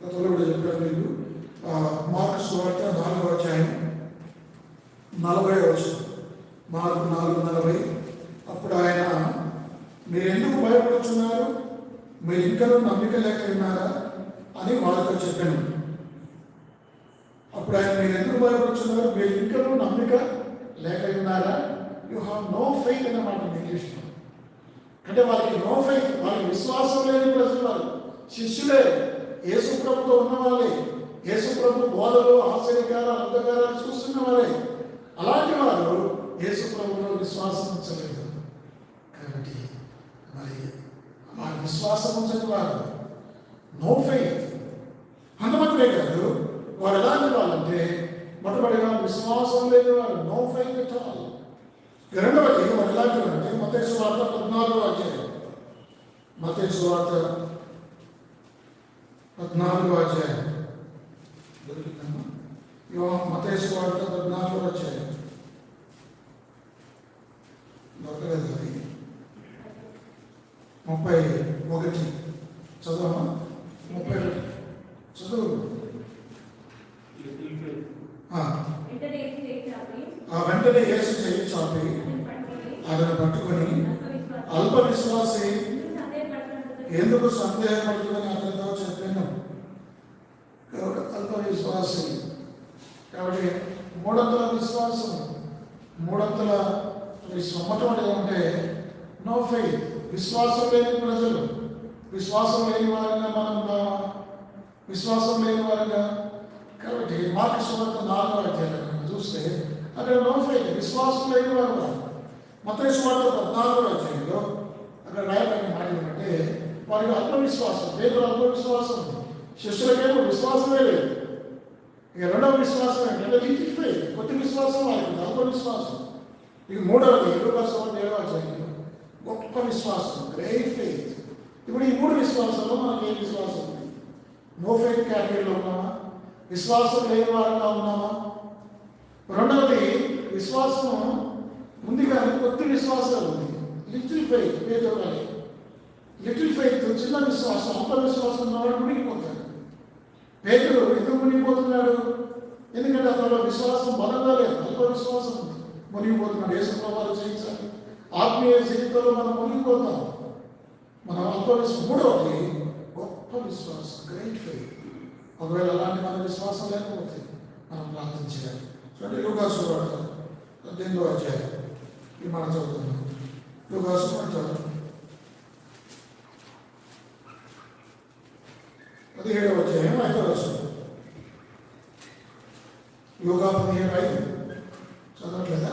S1: గతంలో కూడా చెప్పారు మీకు. మార్కు సువార్త 4వ అధ్యాయం 40వ వచనం. మార్కు 4:40. అప్పుడు ఆయన, మీరు ఎందుకు భయపడుతున్నారు? మీరు ఇంకా నమ్మిక లేక ఉన్నారా అని వారితో చెప్పాను. అప్పుడు ఆయన, మీరు ఎందుకు భయపడుతున్నారు? మీరు ఇంకా నమ్మిక లేక ఉన్నారా? యూ హ్యావ్ నో ఫెయిత్ అన్నమాట ఇంగ్లీష్లో. అంటే వాళ్ళకి నో ఫెయిత్, వాళ్ళకి విశ్వాసం లేని ప్రజలు, వారు శిష్యులే, యేసు ప్రభుతో ఉన్న వాళ్ళే, యేసు ప్రభు బోధలు, ఆశ్చర్యకారాలు, అద్భుతకారాలు చూస్తున్న వారే. అలాంటి వారు యేసు ప్రభులో విశ్వాసం ఉంచలేదు. కాబట్టి మరి వారి విశ్వాసం ఉంచని వారు నో ఫెయిత్. అంతమాత్రమే కాదు, వారు ఎలాంటి వాళ్ళంటే మొట్టమొదటిగా విశ్వాసం లేని వారు, నో ఫెయిత్ ఎట్ ఆల్. రెండవది వారు ఎలాంటి వారంటే మత్తయి సువార్త 14వ అధ్యాయం. మత్తయి సువార్త 14వ అధ్యాయం దొరికిందమ్మా. మత్తయి సువార్త 14వ అధ్యాయం దొరకలేదు. అది 31 చదవమా. 31 చదువు. వెంటనే యేసు చెయ్యి చాపి అతను పట్టుకొని, అల్ప విశ్వాసి ఎందుకు సందేహపడుతుందని అతనితో చెప్పాను. అల్ప విశ్వాసి కాబట్టి 300 విశ్వాసం, 300 మొట్టమొదటి ఏమంటే నో ఫెయిత్, విశ్వాసం లేని ప్రజలు, విశ్వాసం లేని వారంగా విశ్వాసం లేని వారంగా. కాబట్టి మార్కు సువార్త 4వ అధ్యాయం చూస్తే అక్కడ నో ఫెయిత్, విశ్వాసం లేని వారు. మత్తయి సువార్త 14వ అధ్యాయంలో అక్కడ రాయబడిన మాట ఏమంటే వారికి అల్ప విశ్వాసం, పేదలు అల్ప విశ్వాసం, శిష్యులకేమో విశ్వాసమే లేదు. ఇక రెండవ విశ్వాసం ఏంటంటే లిటిల్ ఫెయిత్, కొద్ది విశ్వాసం వారికి, అల్ప విశ్వాసం. ఇక మూడవది లూకాసు 7వ అధ్యాయంలో గొప్ప విశ్వాసం, గ్రేట్ ఫెయిత్. ఇప్పుడు ఈ 3 విశ్వాసంలో మనకి ఏ విశ్వాసం ఉంది? నో ఫెయిత్ కేటగిరీలో ఉన్నామా? విశ్వాసం లేని వారంగా ఉన్నామా? రెండవది విశ్వాసం ఉంది కానీ కొద్ది విశ్వాసాలు ఉంది, లిటిల్ ఫెయిత్. పేదవాళ్ళే లిటిల్ ఫెయిత్, చిన్న విశ్వాసం, అల్ప విశ్వాసం ఉన్నవాడు మునిగిపోతాడు. పేదలు ఎందుకు మునిగిపోతున్నాడు? ఎందుకంటే అతనిలో విశ్వాసం బలంగా లేదు, అల్ప విశ్వాసం ఉంది, మునిగిపోతున్నాడు. యేసు ప్రభువు చేయించాలి. ఆత్మీయ జీవితంలో మనం మునిగిపోతాం. మన అల్ప విశ్వాసం. మూడవది గొప్ప విశ్వాసం, గ్రేట్ ఫెయిత్. ఒకవేళ అలాంటి మన విశ్వాసం లేకపోతే మనం ప్రార్థన చేయాలి. చూడండి లూకా సువార్త 18వ అధ్యాయం ఈ మాట చదువుతున్నాం. లూకా సువార్త 17వ అధ్యాయం 5వ వచనం. లూకా 17:5 చదవట్లేదా?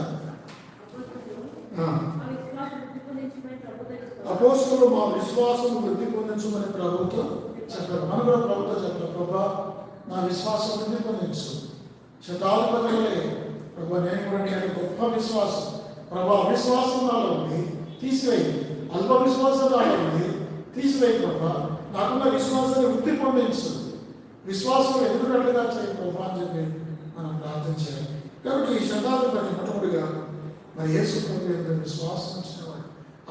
S1: అపోస్తలులు మా విశ్వాసం వృద్ధి పొందించమని ప్రభుత్వ చెప్పారు. మనం కూడా ప్రభుత్వం చెప్పారు, ప్రభా నా విశ్వాసం వృద్ధి పొందించు. శతాధిపతులే ప్రభా నేను గొప్ప విశ్వాసం, ప్రభా అవిశ్వాసం నాలో ఉంది తీసివేయి, అల్ప విశ్వాసం నాలో ఉంది తీసివేయి ప్రభా, నాకున్న విశ్వాసాన్ని వృద్ధి పొందించు, విశ్వాసం ఎదురున్నట్లుగా చేయి ప్రభా అని చెప్పి మనం ప్రార్థన చేయాలి. కాబట్టి ఈ శతాధిపతి మొట్టమొదటిగా మరి యేసు ప్రభు యొక్క విశ్వాసం వచ్చినవాడు.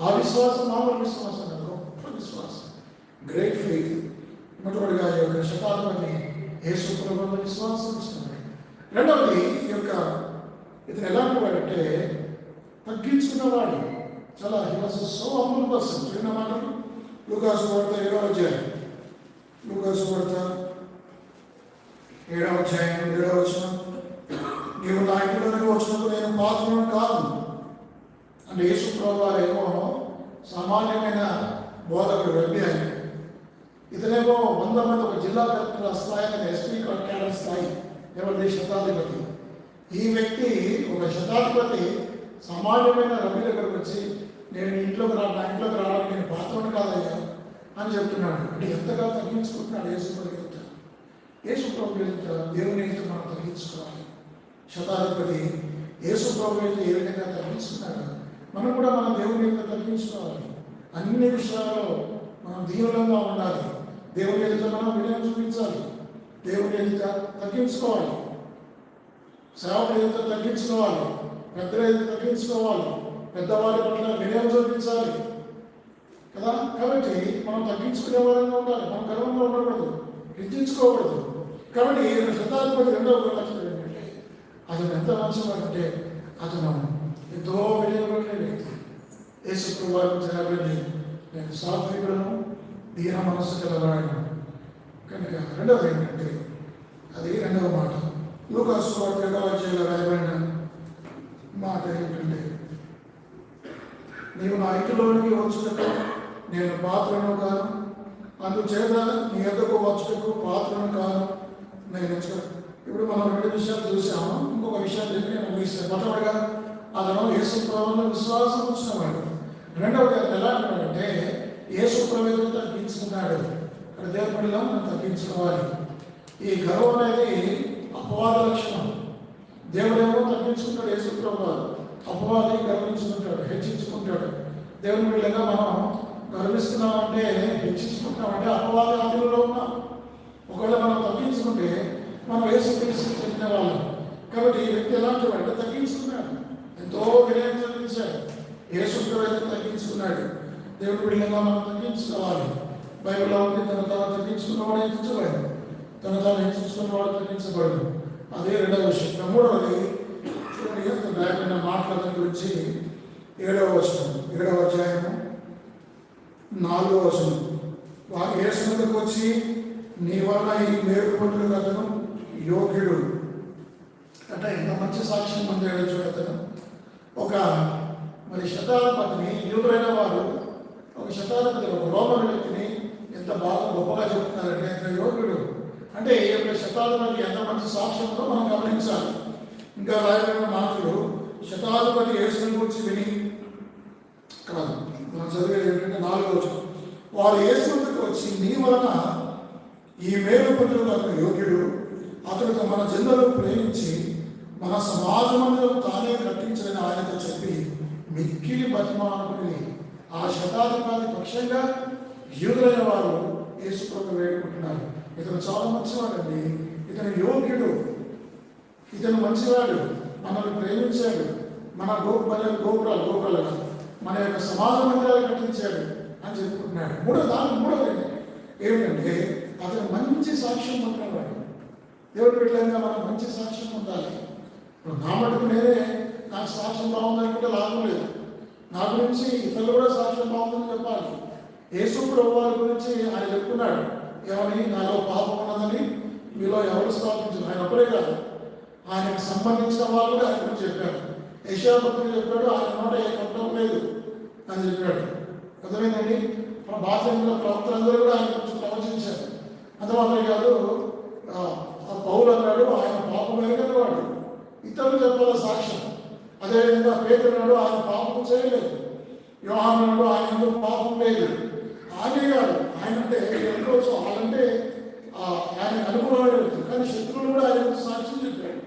S1: ఆ విశ్వాసం మామూలు విశ్వాసం కాదు, గొప్ప విశ్వాసం, గ్రేట్ ఫెయిత్. మొట్టమొదటిగా ఈ యొక్క శతాధిపతి యేసు ప్రభు విశ్వాసం వచ్చినవాడు. రెండవది ఈ యొక్క ఇతను ఎలాంటి వాడంటే తగ్గించుకున్నవాడు. చాలా he was so humble person. చిన్న మాటలు లూకా సువార్త 7వ అధ్యాయం, లూకా సువార్త 7వ అధ్యాయం 7వ వచనం. నీవు నా ఇంటిలోకి వచ్చినప్పుడు నేను పాత్రను కాదు అంటే యేసు ప్రభు వారేమో సామాన్యమైన బోధకుడు, రబ్బీ ఆయన. ఇతనేమో 100 మంది ఒక జిల్లా కలెక్టర్ స్థాయి, ఎస్పీ క్యాడర్ స్థాయి, ఎవరి శతాధిపతి. ఈ వ్యక్తి ఒక శతాధిపతి సామాన్యమైన రబ్బీ దగ్గరకు వచ్చి నేను నా ఇంట్లోకి రావడానికి నేను పాత్రను కాదయ్యా అని చెప్తున్నాడు. అంటే ఎంతగా తగ్గించుకుంటున్నాడు యేసు ప్రభు ఎదుట. యేసు ప్రభు ఎదుట దేవుని ఎదుట మనం తగ్గించుకోవాలి. శతాధిపతి యేసు ప్రభు ఎదుట ఏ విధంగా తగ్గించుకున్నాడు, మనం కూడా మన దేవుని ఎదుట తగ్గించుకోవాలి. అన్ని విషయాల్లో మనం దీనులంగా ఉండాలి. దేవుని ఎదుట మనం వినయం చూపించాలి, దేవుని ఎదుట తగ్గించుకోవాలి, సేవకుల ఎదుట తగ్గించుకోవాలి, పెద్దల ఎదుట తగ్గించుకోవాలి, పెద్దవారి పట్ల వినయం చూపించాలి కదా. కాబట్టి మనం తగ్గించుకునే వారంగా ఉండాలి, మనం గర్వంగా ఉండకూడదు, హెచ్చించుకోకూడదు. కాబట్టి శతాధిపతి రెండవ లక్షణం ఏంటంటే అతను ఎంత మంచివాడంటే అతను ఎంతో విలువైన వ్యక్తి. యేసు ప్రభు వారిని నేను సాత్వికులను దీన మనస్సు కలవాడను. కనుక రెండవది ఏంటంటే అది రెండవ మాట. లూకా సువార్త 7వ అధ్యాయంలో రాయబడిన మాట ఏంటంటే నీవు నా ఇంటిలోనికి వచ్చుటకు నేను పాత్రను కాను, అందుచేత నీ ఎద్దకు వచ్చుటకు పాత్రను కాను నేను ఎంచుకోను. ఇప్పుడు మనం 2 విషయాలు చూసాము. ఇంకొక విషయాలు చెప్పి నేను ముగిస్తాను. మొట్టమొదటిగా అతను యేసు ప్రభువులో విశ్వాసం వచ్చినవాడు. రెండవది అతను ఎలాంటి వాడంటే యేసు ప్రభువును తగ్గించుకున్నాడు. ఇక్కడ దేవుడిలో మనం తగ్గించుకోవాలి. ఈ గర్వం అనేది అపవాద లక్షణం. దేవుడేమో తగ్గించుకుంటాడు, యేసు ప్రభువు అపవాది గర్వించుకుంటాడు, హెచ్చించుకుంటాడు. దేవుని బిడ్డగా మనం గర్విస్తున్నామంటే, హెచ్చించుకుంటున్నామంటే అపవాది ఆదిలో ఉన్నాం. ఒకవేళ మనం తగ్గించుకుంటే మనం యేసుక్రీస్తు చెందిన వాళ్ళం. కాబట్టి ఈ వ్యక్తి ఎలాంటి వాడు తగ్గించుకున్నాడు, ఎంతో వినయం చూపించాడు, యేసుక్రీస్తు తగ్గించుకున్నాడు. దేవుని బిడ్డగా మనం తగ్గించుకోవాలి. బైబిల్లో ఉండి తను తగ్గించుకున్నవాడు హెచ్చించబడదు, తను హెచ్చించుకున్నవాడు తగ్గించబడదు. అదే రెండవ విషయం. మూడవది చూడండి మాటల గురించి 7వ వచనం, 7వ అధ్యాయము 4వ వచనం. వారు యేసునకు వచ్చి నీ వల్ల ఈ మేలు పొందులకు అతను యోగ్యుడు అంటే ఎంత మంచి సాక్ష్యం పొందాడో చూడతను. ఒక మరి శతాధిపతిని, యూదులైన వారు ఒక శతాధిపతి, ఒక రోమన్ వ్యక్తిని ఎంత బాగా గొప్పగా చెప్తున్నారంటే ఎంత యోగ్యుడు అంటే ఈ యొక్క శతాధిపతి ఎంత మంచి సాక్ష్యం ఉందో మనం గమనించాలి. ఇంకా రాయబడిన మాటలు శతాధిపతి యేసుని గురించి విని కాదు, మనం చదివేది ఏంటంటే 4వ వచనం. వారు యేసుకు వచ్చి నీ వలన ఈ మేలు పొందులకు అతను యోగ్యుడు, అతడితో మన జన్మలు ప్రేమించి మన సమాజంలో తానే కట్టించిన ఆయనతో చెప్పి మిక్కిలి బతిమానుకుని ఆ శతాధిపతి పక్షంగా యూదులైన వారు యేసు ప్రభు వేడుకుంటున్నారు. ఇతను చాలా మంచివాడండి, ఇతను యోగ్యుడు, ఇతను మంచివాడు, మనల్ని ప్రేమించాడు, మన గోపురాలు మన యొక్క సమాజ మందిరాలు కట్టించాడు అని చెప్పుకుంటున్నాడు. మూడవది ఏమిటంటే అతను మంచి సాక్ష్యం పొందినవాడు. దేవుడి బిడ్డలంగా మనం మంచి సాక్ష్యం పొందాలి. ఇప్పుడు నా మటుకు నేనే నాకు సాక్ష్యం బాగుందనుకుంటే లాభం లేదు. నా గురించి ఇతరులు కూడా సాక్ష్యం బాగుందని చెప్పాలి. యేసు ప్రభు వారి గురించి ఆయన చెప్తున్నాడు, ఏమని, నాలో పాపం ఉన్నదని మీలో ఎవరు స్థాపించారు. ఆయన అప్పుడే కాదు, ఆయనకు సంబంధించిన వాళ్ళు ఆయన గురించి చెప్పాడు. యెషయా భక్తుడు చెప్పాడు, ఆయన నోట ఏ కపటం లేదు అని చెప్పాడు. అర్థమైందండి. మన బాధ్యతల ప్రవక్తలందరూ కూడా ఆయన గురించి ప్రవచించారు. అంత మాత్రమే కాదు, పౌలు అన్నాడు ఆయన పాపం ఎరగని వాడు, ఇతరులు చెప్పాల సాక్ష్యం. అదేవిధంగా పేతురు అన్నాడు ఆయన పాపం చేయలేదు. యోహాను అన్నాడు ఆయన ఎందుకు పాపం లేదు. ఆయనే కాదు, ఆయన అంటే ఎందుకోవచ్చు, వాళ్ళంటే ఆయన అనుకూలమైన వ్యక్తులు, కానీ శత్రువులు కూడా ఆయన గురించి సాక్ష్యం చెప్పాడు.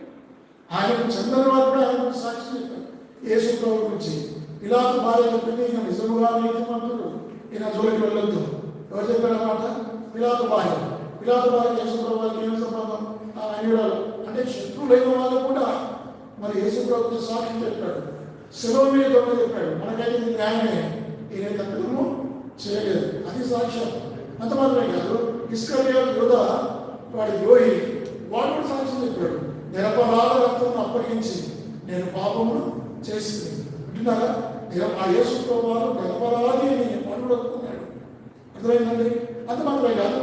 S1: ఆయనకు చెందని వారు కూడా ఆయన గురించి సాక్ష్యం చెప్పారు. యేసు ప్రభు గురించి పిలాతు భార్య చెప్పింది, ఈయన నిజముగా నీతిమంతుడు, ఈయన జోలికి వెళ్ళొద్దు. ఎవరు చెప్పారన్నమాట? పిలాతు భార్య. పిలాతు భార్య యేసు ప్రభు వారికి ఏం సంబంధం? అన్యురాలు అంటే శత్రువులైన వాళ్ళు కూడా మరి యేసు ప్రభు గురించి సాక్ష్యం చెప్పాడు. శిలువ మీద దొంగ చెప్పాడు, మనకైతే ఇది న్యాయమే, ఈయన తప్పేమో చేయలేదు, అది సాక్ష్యం. అంత మాత్రమే కాదు, ఇస్కరియోతు యూదా వాడి ద్రోహి, వాడు కూడా సాక్ష్యం చెప్పాడు, నిరపరాధ రక్తం అప్పగించి నేను పాపమును చేసింది అంటున్నారా. ఆ యేసు ప్రభు వారు నిరపరాధి అని వాడు ఒప్పుకున్నాడు. అర్థమైందండి. అంత మాత్రమే కాదు,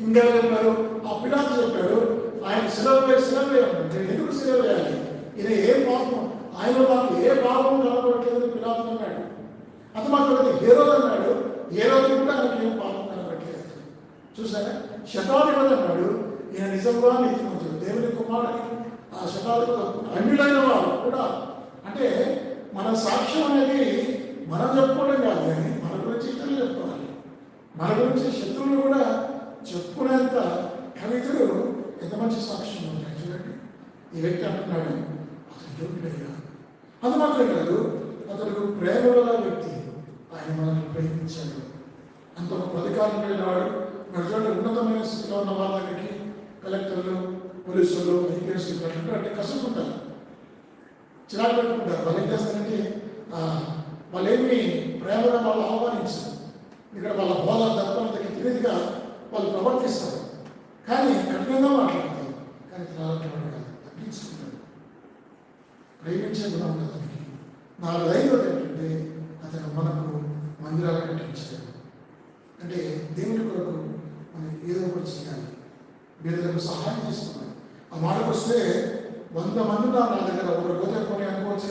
S1: ఇంకా చెప్పారు, ఆ పిలాతు చెప్పాడు ఆయన శిలువ వేయాలి. ఎందుకు శిలువ వేయాలి? ఈయన ఏ పాపం, ఆయనలో నాకు ఏ పాపం కనబడట్లేదు పిలాతు అన్నాడు. అంత మాత్రమే హేరోదు అన్నాడు, హేరోదు కూడా ఆయనకి ఏం పాపం కనబడట్లేదు. చూసారా, శతాధిపతి అన్నాడు ఈయన నిజంగా నీతిమంతుడు, దేవుని కుమారుడిని. ఆ శతాధిపతి అన్యులైన వారు కూడా, అంటే మన సాక్ష్యం అనేది మనం చెప్పుకోవడం కాదు, కానీ మన గురించి ఇతరులు చెప్పుకోవాలి. మన గురించి శత్రువులు కూడా చెప్పుకునేంత కవితలు ఎంత మంచి సాక్ష్యం ఉంటాయి. చూడండి, ఈ వ్యక్తి అంటున్నాడు అతను యోగ్యుడయ్యా. అది మాత్రమే కాదు, అతను ప్రేమ గల వ్యక్తి, ఆయన మనల్ని ప్రేమించాడు. అంత ఒక అధికారం వెళ్ళేవాడు. చూడండి, ఉన్నతమైన స్థితిలో ఉన్న వాళ్ళ దగ్గరికి కలెక్టర్లు, పోలీసులు, ఐపీఎస్లు అంటే కసుకుంటారు, చిరాకు పెట్టుకుంటారు. వాళ్ళు ఏం చేస్తారంటే వాళ్ళు ఏమి ప్రేమగా వాళ్ళు ఆహ్వానించారు. ఇక్కడ వాళ్ళ హోదా దర్పణకి తెలియదుగా వాళ్ళు ప్రవర్తిస్తారు, కానీ కఠినంగా మాట్లాడతారు. కానీ త్రాగటం కాదు, తగ్గించుకుంటారు. ప్రేమించే గుణం ఉంది అతనికి. 4-5 ఏంటంటే అతను మనకు మందిరాలు కట్టించాడు. అంటే దేవుని కొరకు మనం ఏదో ఒకటి చేయాలి, వీళ్ళకు సహాయం చేస్తున్నాడు. ఆ మాటకు వస్తే 100 మంది నా దగ్గర ఒకరు పోతే కొని అనుకోవచ్చు.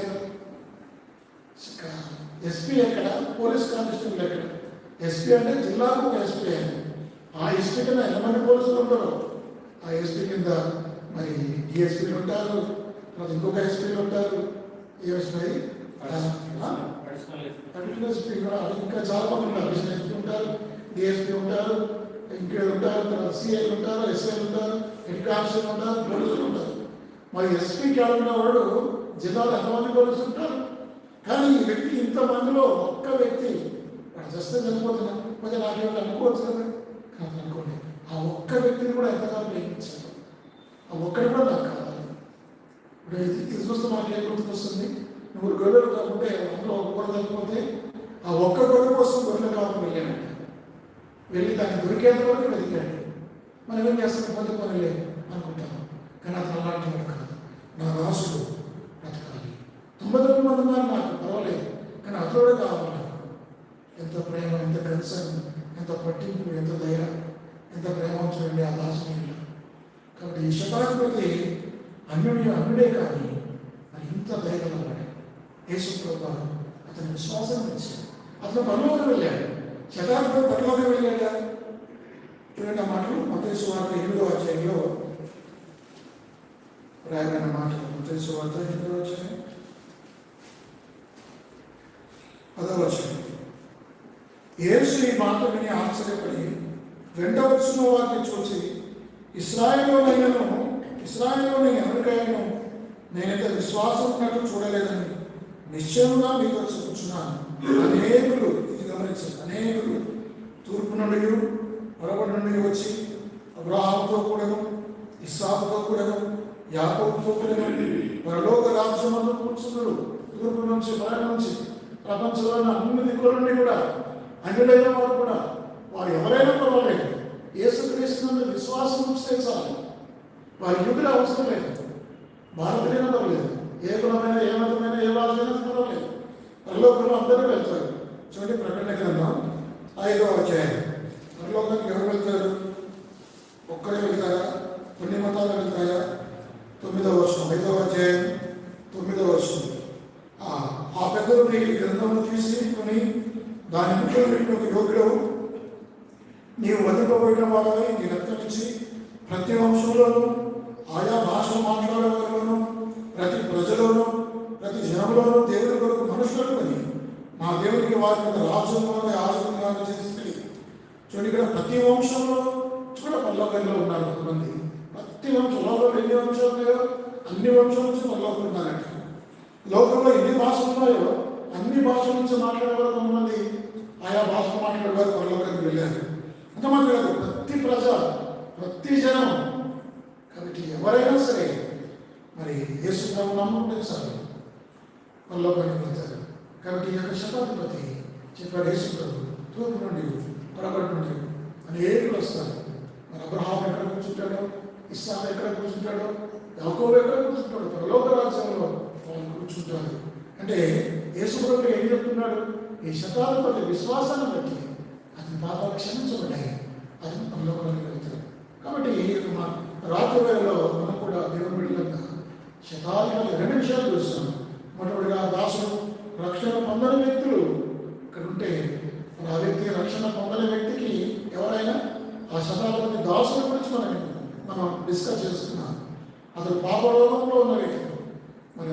S1: ఎస్పీ ఎక్కడ, పోలీస్ కానిస్టేబుల్ ఎక్కడ? ఎస్పీ అంటే జిల్లాకు ఒక ఎస్పీ అని. ఆ ఎస్పీ కింద ఎంతమంది పోలీసులు ఉంటారు? ఆ ఎస్పీ కింద మరి డిఎస్పీలు ఉంటారు, తర్వాత ఇంకొక ఎస్పీలు ఉంటారు. A SP? అడిషనల్ ఎస్పీ కూడా, ఇంకా చాలా మంది ఉంటారు. అడిషనల్ ఎస్పీ ఉంటారు, డిఎస్పీ ఉంటారు, ఇంకా ఉంటారు, తర్వాత సిఐలు ఉంటారు, ఎస్ఐలు ఉంటారు, హెడ్ కానిస్టేబుల్ ఉంటారు, పోలీసులు ఉంటారు. మరి ఎస్పీకి ఉన్నవాడు జిల్లాలో ఎంతమంది పోలీసులు ఉంటారు? కానీ ఈ వ్యక్తి ఇంతమందిలో ఒక్క వ్యక్తి వాడు చేస్తే చనిపోతున్నా, కొంచెం నాకేమైనా అనుకోవచ్చు కదా, కానీ అనుకోండి, ఆ ఒక్క వ్యక్తిని కూడా ఎంతగా ప్రేమించాడు. ఆ ఒక్కడి కూడా నాకు కావాలి. ఇప్పుడు ఇది చూస్తే మనకి ఏం గుర్తుకొస్తుంది? 100 గొర్రెలు కాకుంటే అందులో ఒక గొర్రె చనిపోతే ఆ ఒక్క గొర్రె కోసం గొర్రెల కాపు వెళ్ళాడు. వెళ్ళి దాన్ని దొరికేంత వరకు వెతికాడు. మనం ఏం చేస్తాం? పొంది పనులే అనుకుంటాం, కానీ అతను అలాంటి వాడు కాదు. నా రాసుడు బ్రతకాలి. 99 మంది ఉన్నారు నాకు పర్వాలేదు, కానీ అతడు కావాలి నాకు. ఎంత ప్రేమ, ఎంత కన్సర్న్, ఎంత పట్టింపు, ఎంత దయ, ఎంత ప్రేమ చూడండి ఆ దాసుని. కాబట్టి ఈ శతాధిపతి అన్యుడే కానీ మరి ఇంత దయగలవాడు. యేసు ప్రభువు అతని విశ్వాసం ఇచ్చాడు. అతను పరలోకం వెళ్ళాడు. శతాధిపతి పరలోకం వెళ్ళాడా? చూడండి ఆ మాటలు మత్తయి సువార్త 8వ అధ్యాయంలో రాయబడిన మాటలు. మత్తయి సువార్త 8వ అధ్యాయం 10వ వచనం. యేసు ఈ మాట విని ఆశ్చర్యపడి వెంట వచ్చిన వారిని చూసి, ఇశ్రాయేలులో నేను ఎవరికైనా నేనైతే విశ్వాసం ఉన్నట్టు చూడలేదని నిశ్చయంగా మీతో చెప్పుచున్నాను. అనేకులు, ఇది గమనించండి, అనేకులు తూర్పు నుండి పొరబడి నుండి వచ్చి అబ్రాహాముతో కూడాను, ఇస్సాకుతో కూడాను, యాకోబుతో కూడాను పరలోక రాజ్యమందు కూర్చున్నాడు. తూర్పు నుంచి, పరం నుంచి, ప్రపంచంలోని అన్ని దిక్కుల నుండి కూడా అన్యులైన వారు కూడా, వారు ఎవరైనా పర్వాలేదు, యేసుక్రీస్తు విశ్వాసం ఉంచితే చాలు. వారి యుగులు అవసరం లేదు, భారతీయులైనా పర్వాలేదు, ఏ కులమైన, ఏ మతమైన, ఏ భాషైనా పర్వాలేదు, పరలోకంలో అందరూ వెళ్తారు. చూడండి ప్రకటన గ్రంథం 5వ అధ్యాయం. పరలోకానికి ఎవరు వెళ్తారు? ఒక్కరే వెళ్తారా? కొన్ని మతాలు వెళ్తాయా? 9వ వచనం, 5వ అధ్యాయం 9వ వచనం. ఆ పెద్దలు నీ గ్రంథమును తీసుకొని దాని ముఖ్య యోగ్యుడు నీవు వదిలిపోయిన వాడవై నీ రక్తం ఇచ్చి ప్రతి వంశంలోనూ ఆయా భాషలు మాట్లాడే వారిలోనూ ప్రతి ప్రజలోనూ ప్రతి జనంలోనూ దేవుని కొరకు మనుషులను అని నా దేవునికి వారి మీద రాజ్యంలోనే ఆయుధంగా చేస్తే చూడండి, ఇక్కడ ప్రతి వంశంలో కూడా పరలోకంలో ఉన్నారు కొంతమంది. ప్రతి వంశంలో ఎన్ని వంశాలు ఉన్నాయో అన్ని వంశాల నుంచి పరలోకం ఉన్నారంట. లోకంలో ఎన్ని భాషలు ఉన్నాయో అన్ని భాషల నుంచి మాట్లాడేవారు కొంతమంది, ఆయా భాషలు మాట్లాడేవారు పరలోకానికి వెళ్ళారు. అంతమంది కాదు, ప్రతి ప్రజ, ప్రతి జనం. కాబట్టి ఎవరైనా సరే మరి యేసు ప్రభు నమ్ముకుంటే చాలు పరలోకానికి వెళ్తారు. కాబట్టి ఈ యొక్క శతాధిపతి చెప్పాడు, యేసు ప్రభు తూర్పు నుండి పొరగొట్టు నుండి అనేకులు వస్తారు. మరి అబ్రహాం ఎక్కడ కూర్చుంటాడో, ఇస్సాకు ఎక్కడ కూర్చుంటాడో, యాకోబు ఎక్కడ కూర్చుంటాడో, పరలోక రాజ్యంలో వాళ్ళు కూర్చుంటారు. అంటే యేసు ప్రభు ఏం చెప్తున్నాడు? ఈ శతాధిపతి విశ్వాసాన్ని బట్టి అతని పాపాలు క్షమించబడ్డాయి, అతను పరలోకానికి వెళ్తాడు. కాబట్టి రాత్రి వేళలో మనం కూడా దేవుని బిడ్డలంగా శతాధిపతి 2 విషయాలు చూస్తాం. మొట్టమొదటిగా దాసుడు, రక్షణ పొందని వ్యక్తులు ఇక్కడ ఉంటే మరి ఆ వ్యక్తి రక్షణ పొందని వ్యక్తికి ఎవరైనా ఆ శతాధిపతి దాసుల గురించి మనం డిస్కస్ చేసుకున్నాం. అతను పాపలోకంలో ఉన్న వ్యక్తులు, మరి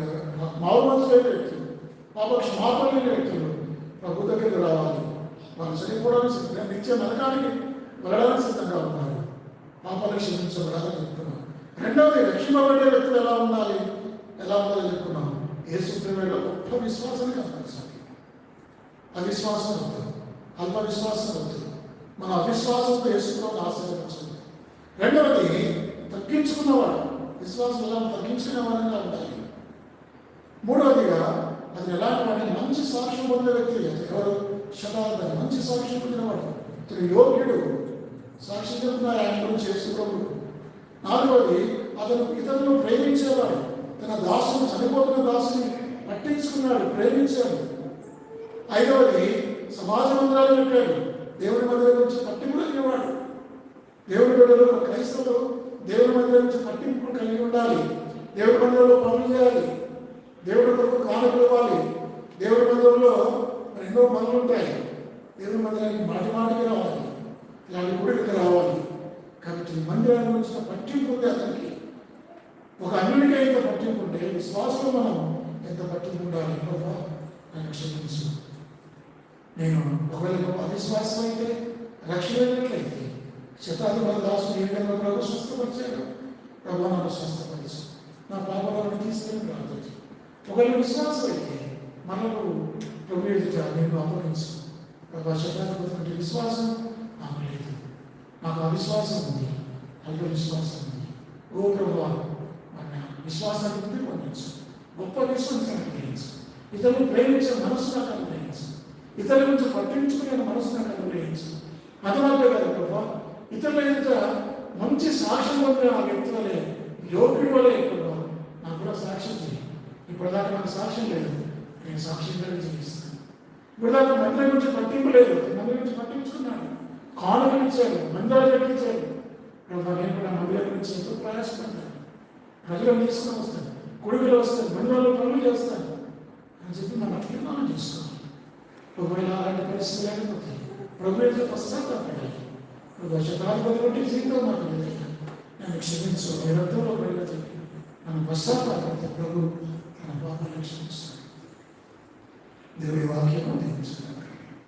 S1: మారుమనసు వ్యక్తులు, పాప క్షమాపణ లేని వ్యక్తులు ప్రభు దగ్గరికి రావాలి. వాళ్ళు చనిపోవడానికి నిత్య నరకానికి వెళ్ళడానికి సిద్ధంగా ఉన్నారు. పాపాలు క్షమించబడాలని చెప్తున్నాం. రెండవది, రక్షింపబడే వ్యక్తులు ఎలా ఉండాలి చెప్పుకున్నాం. యేసు ప్రేమలో గొప్ప విశ్వాసాన్ని కనపరచాలి. అవిశ్వాసం అవుతుంది, అల్ప విశ్వాసం అవుతుంది. మన అవిశ్వాసంతో యేసులో ఆశీర్వదించాలి. రెండవది, తగ్గించుకున్నవాడు, విశ్వాసం ఎలా తగ్గించుకునే వారంగా ఉండాలి. మూడవదిగా అది ఎలాంటి వాడిని మంచి సాక్ష్యం పొందిన వ్యక్తి. ఎవరు? శతాధిపతి మంచి సాక్ష్యం పొందినవాడు, ఇతను యోగ్యుడు, సాక్షి చెప్తున్నారు ఆయన గురించి చేసుకోడు. నాలుగవది, అతను ఇతరులను ప్రేమించేవాడు. తన దాసును, చనిపోతున్న దాసుని పట్టించుకున్నాడు, ప్రేమించాడు. ఐదవది, సమాజ మందిరాలు పెట్టాడు, దేవుని మందిరం గురించి పట్టింపు కలిగేవాడు. దేవుని బిడ్డలు, క్రైస్తవులు దేవుని మందిరం నుంచి పట్టింపులు కలిగి ఉండాలి. దేవుని మందిరంలో పనులు చేయాలి, దేవుడి కొరకు కానుకలు ఇవ్వాలి. దేవుడి మందిరంలో ఎన్నో పనులు ఉంటాయి. దేవుని మందిరానికి మాటికి రావాలి, ఇలాంటి గుడికి రావాలి. కాబట్టి మందిరాన్ని గురించిన పట్టింపు ఉంది అతనికి. ఒక అన్యుడికి ఎంత పట్టింపు ఉంటే విశ్వాసంలో మనం ఎంత పట్టింపు ఉండాలి. నన్ను క్షమించు, నేను ఒకవేళ అవిశ్వాసం అయితే రక్షణైనట్లయితే శతాధిపతి దాసుడు ఏ విధంగా ప్రభు స్వస్థపరిచాడు, ప్రభు నన్ను స్వస్థపరిచు, నా పాపాలను తీసుకెళ్ళి ప్రార్థించు. ఒకవేళ విశ్వాసం అయితే మనకు ప్రభు ఎదుట నేను అప్పగించు. ప్రభు శతాధిపతి విశ్వాసం నాకు లేదు, నాకు అవిశ్వాసం ఉంది, అల్ప విశ్వాసం ఉంది. ఓ ప్రభు, మన విశ్వాసాన్ని పొందించు, గొప్ప విశ్వాసాన్ని అనుగ్రహించు, ఇతరులు ప్రేమించే మనసు నాకు అనుగ్రహించు, ఇతరుల గురించి పట్టించుకునే మనసు నాకు అనుగ్రహించు. అదనంటే కదా ప్రభు, ఇతరుల ఎదుట మంచి సాక్ష్యం పొందిన ఆ వ్యక్తి వలె, యోగ్యుడి వలె ప్రభు నాకు కూడా సాక్ష్యం చేయి. ఇప్పటిదాకా నాకు సాక్ష్యం లేదు, నేను సాక్ష్యంగానే జీవిస్తాను. ఇప్పటిదాకా మందిరం గురించి పట్టింపు లేదు, మందిరం గురించి పట్టించుకున్నాను, కానుకలు ఇచ్చాడు, మందిరాలు కట్టించాడు. ప్రభు నేను కూడా మందిరం గురించి ఎంతో ప్రయాసపడ్డాను, ప్రజలను తీసుకుని వస్తాను, కొడుకులు వస్తాను, మందిరాల్లో పనులు చేస్తాను అని చెప్పి మనం తీర్మానం చేసుకోవాలి. ఒకవేళ అలాంటి పరిస్థితులు లేకపోతే ప్రభు యొక్క పశ్చాత్తాపడాలి. ప్రభు శతాధిపతి బట్టి జీవితం నాకు లేదయ్యా, నన్ను క్షమించు, నిరంతరంలో ప్రజలు మనం పశ్చాత్తాపడితే ప్రభు తన పాపాలను క్షమిస్తాడు. దేవుడి వాక్యం అందించాలి.